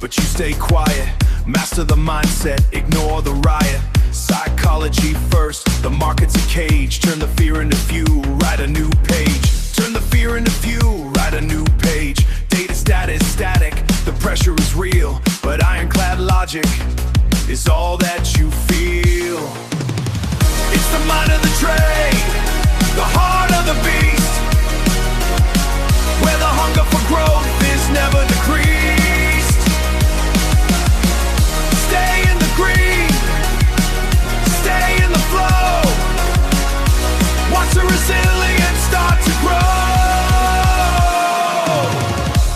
but you stay quiet. Master the mindset, ignore the riot. Psychology first, the market's a cage. Turn the fear into fuel, write a new page. Turn the fear into fuel, write a new page. Data static, the pressure is real, but ironclad logic is all that you feel. It's the mind of the trade, the heart of the beast, where the hunger for growth is never decreased. Stay in the green, stay in the flow. Watch the resilience start to grow.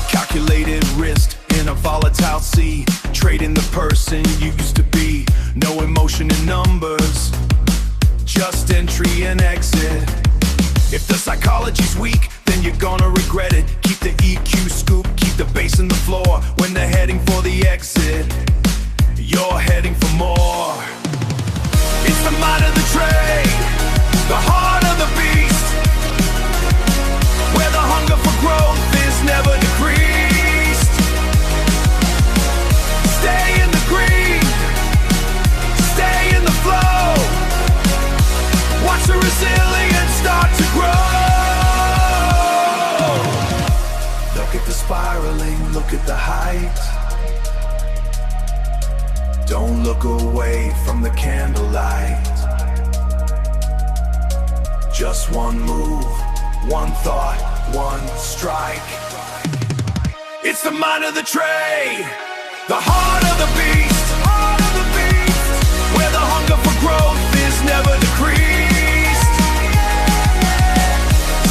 Calculated risk in a volatile sea. Trading the person you used to be. No emotion in numbers, just entry and exit. If the psychology's weak, then you're gonna regret it. Keep the EQ scoop, keep the bass in the floor. When they're heading for the exit, you're heading for more. It's the mind of the trade, the heart of the beast, where the hunger for growth is never decreased. Stay in the green, stay in the flow. Watch the resilience start to grow. Look at the spiraling, look at the height. Don't look away from the candlelight. Just one move, one thought, one strike. It's the mind of the trade, the heart of the beast, where the hunger for growth is never decreased.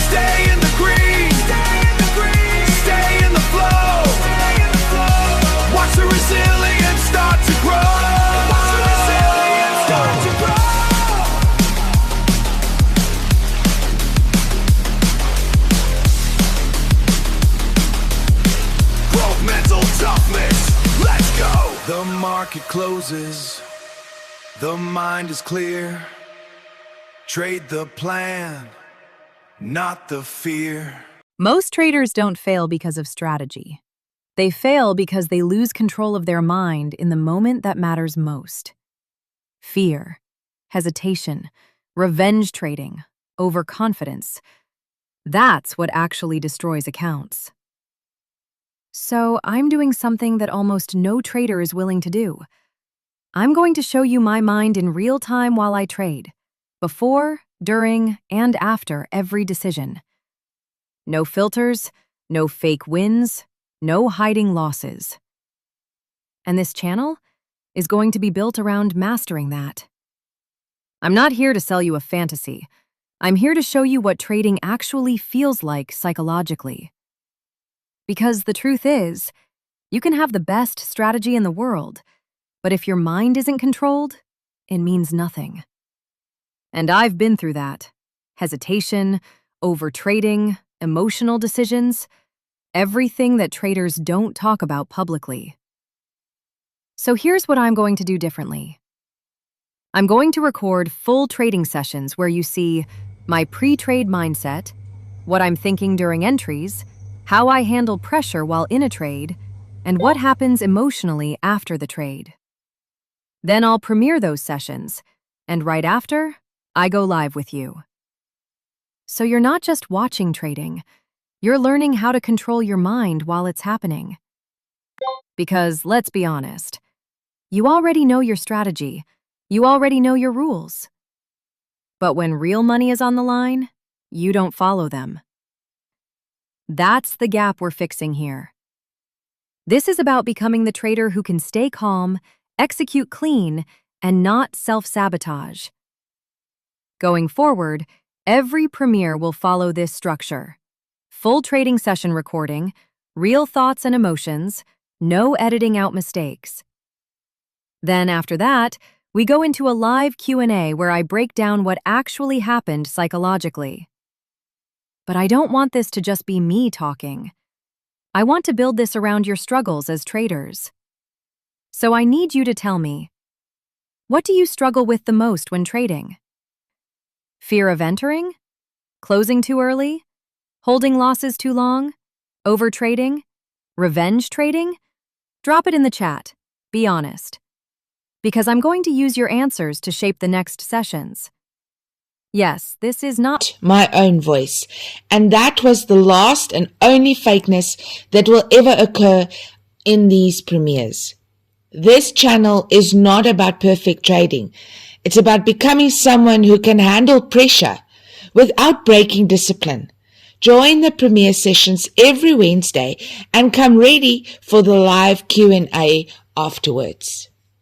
Stay in the green, stay in the flow. Watch the resilience start to grow. Watch the resilience start to grow. Growth mental toughness, let's go. The market closes, the mind is clear. Trade the plan, not the fear. Most traders don't fail because of strategy. They fail because they lose control of their mind in the moment that matters most. Fear, hesitation, revenge trading, overconfidence. That's what actually destroys accounts. So I'm doing something that almost no trader is willing to do. I'm going to show you my mind in real time while I trade, before, during, and after every decision. No filters, no fake wins, no hiding losses. And this channel is going to be built around mastering that. I'm not here to sell you a fantasy. I'm here to show you what trading actually feels like psychologically. Because the truth is, you can have the best strategy in the world, but if your mind isn't controlled, it means nothing. And I've been through that. Hesitation, overtrading, emotional decisions, everything that traders don't talk about publicly. So here's what I'm going to do differently. I'm going to record full trading sessions where you see my pre-trade mindset, what I'm thinking during entries, how I handle pressure while in a trade, and what happens emotionally after the trade. Then I'll premiere those sessions, and right after, I go live with you. So you're not just watching trading, you're learning how to control your mind while it's happening. Because, let's be honest, you already know your strategy, you already know your rules. But when real money is on the line, you don't follow them. That's the gap we're fixing here. This is about becoming the trader who can stay calm, execute clean, and not self-sabotage. Going forward, every premiere will follow this structure. Full trading session recording, real thoughts and emotions, no editing out mistakes. Then after that, we go into a live Q&A where I break down what actually happened psychologically. But I don't want this to just be me talking. I want to build this around your struggles as traders. So I need you to tell me, what do you struggle with the most when trading? Fear of entering? Closing too early? Holding losses too long? Overtrading? Revenge trading? Drop it in the chat. Be honest. Because I'm going to use your answers to shape the next sessions. Yes, this is not my own voice, and that was the last and only fakeness that will ever occur in these premieres. This channel is not about perfect trading. It's about becoming someone who can handle pressure without breaking discipline. Join the premiere sessions every Wednesday and come ready for the live Q&A afterwards.